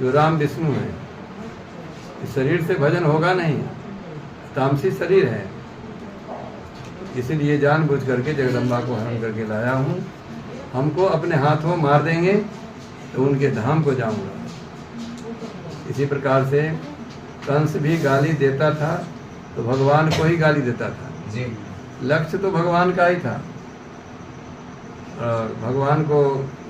जो राम विष्णु है। इस शरीर से भजन होगा नहीं, तामसी शरीर है। इसीलिए जानबूझ करके जगदम्बा को हरण करके लाया हूँ। हमको अपने हाथों मार देंगे तो उनके धाम को जाऊंगा। इसी प्रकार से कंस भी गाली देता था तो भगवान को ही गाली देता था जी। लक्ष्य तो भगवान का ही था, और भगवान को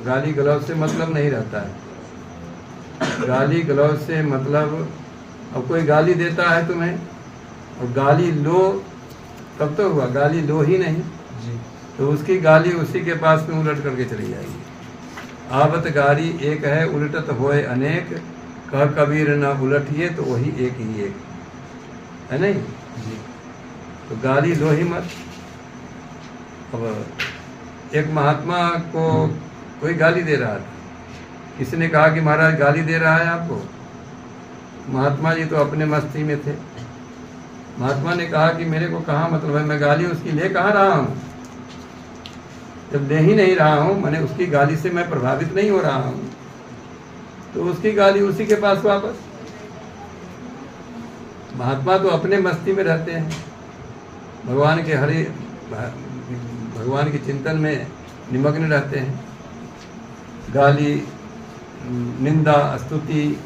गाली गलौज से मतलब नहीं रहता है। गाली गलौज से मतलब, अब कोई गाली देता है तुम्हें और गाली लो, तब तो हुआ, गाली लो ही नहीं जी, तो उसकी गाली उसी के पास में उलट करके चली जाएगी। आवत गाली एक है, उलटत होए अनेक, कह कबीर न उलटिए तो वही एक ही एक है नहीं जी। तो गाली लो ही मत। अब एक महात्मा को कोई गाली दे रहा था, किसी ने कहा कि महाराज गाली दे रहा है आपको। महात्मा जी तो अपने मस्ती में थे। महात्मा ने कहा कि मेरे को कहाँ मतलब है, मैं गाली उसकी ले कहाँ रहा हूँ। जब ले ही नहीं रहा हूँ, मैंने उसकी गाली से मैं प्रभावित नहीं हो रहा हूँ, तो उसकी गाली उसी के पास वापस। महात्मा तो अपने मस्ती में रहते हैं, भगवान के भगवान के चिंतन में निमग्न रहते हैं। गाली, निंदा, स्तुति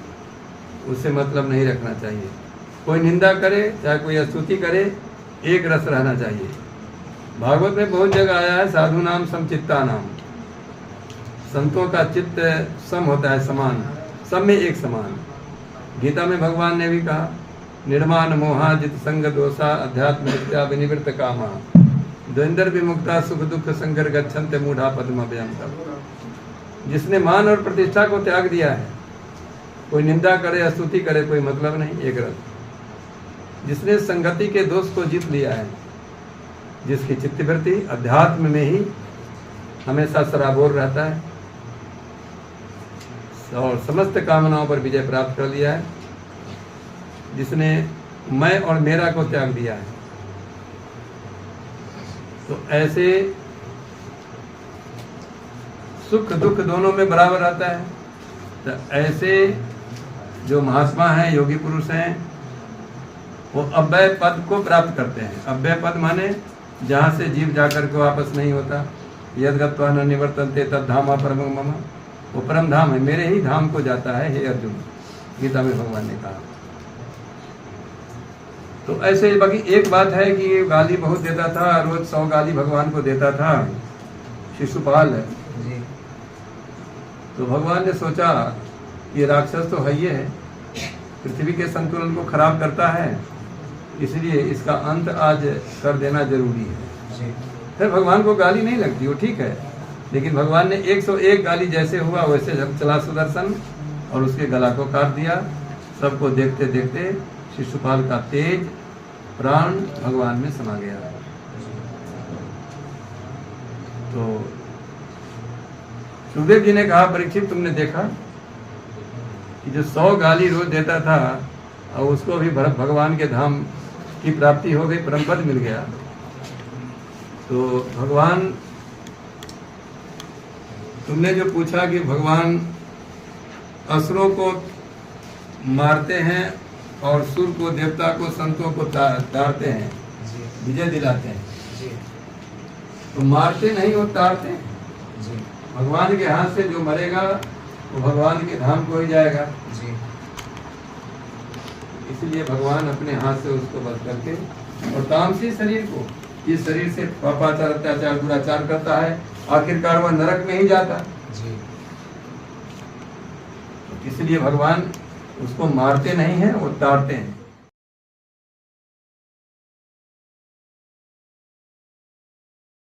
उससे मतलब नहीं रखना चाहिए। कोई निंदा करे चाहे कोई स्तुति करे, एक रस रहना चाहिए। भागवत में बहुत जगह आया है, साधु नाम समचित्ता नाम, संतों का चित्त सम होता है, समान, सब में एक समान। गीता में भगवान ने भी कहा, निर्माण मोहा जित संग दोषा अध्यात्म नित्या विनिवृत्त कामा द्वंद्व विमुक्ता सुख दुख संकर गच्छन्ते मूढ़ा पद्म व्यंतम। जिसने मान और प्रतिष्ठा को त्याग दिया है, कोई निंदा करे स्तुति करे कोई मतलब नहीं, एक रस। जिसने संगति के दोष को जीत लिया है, जिसकी चित्तवृत्ति अध्यात्म में ही हमेशा सराबोर रहता है और समस्त कामनाओं पर विजय प्राप्त कर लिया है, जिसने मैं और मेरा को त्याग दिया है, तो ऐसे सुख दुख दोनों में बराबर रहता है। तो ऐसे जो महात्मा हैं, योगी पुरुष हैं, वो अव्यय पद को प्राप्त करते हैं। अव्यय पद माने जहाँ से जीव जाकर के वापस नहीं होता। यद गत्वा न निवर्तन्ते तद धामा परमं मम, वो परम धाम है, मेरे ही धाम को जाता है हे अर्जुन, गीता में भगवान ने कहा। तो ऐसे बाकी एक बात है कि गाली बहुत देता था, रोज 100 गाली भगवान को देता था शिशुपाल जी। तो भगवान ने सोचा ये राक्षस तो है, ये है, पृथ्वी के संतुलन को खराब करता है, इसलिए इसका अंत आज कर देना जरूरी है। फिर भगवान को गाली नहीं लगती, वो ठीक है, लेकिन भगवान ने 101 गाली जैसे हुआ वैसे जब चला सुदर्शन और उसके गला को काट दिया। सबको देखते देखते शिशुपाल का तेज प्राण भगवान में समा गया। तो सुखदेव जी ने कहा, परीक्षित तुमने देखा कि जो 100 गाली रोज देता था और उसको भी भगवान के धाम की प्राप्ति हो गई, परम पद मिल गया। तो भगवान, तुमने जो पूछा कि भगवान असुरों को मारते हैं और सुर को, देवता को, संतों को तारते हैं, विजय दिलाते हैं, तो मारते नहीं वो तारते हैं। भगवान के हाथ से जो मरेगा वो भगवान के धाम को ही जाएगा। इसलिए भगवान अपने हाथ से उसको बच करके, और तामसी शरीर को, इस शरीर से पापाचार, अत्याचार, दुराचार करता है, आखिरकार वह नरक में ही जाता जी। इसलिए भगवान उसको मारते नहीं हैं, वो तारते हैं।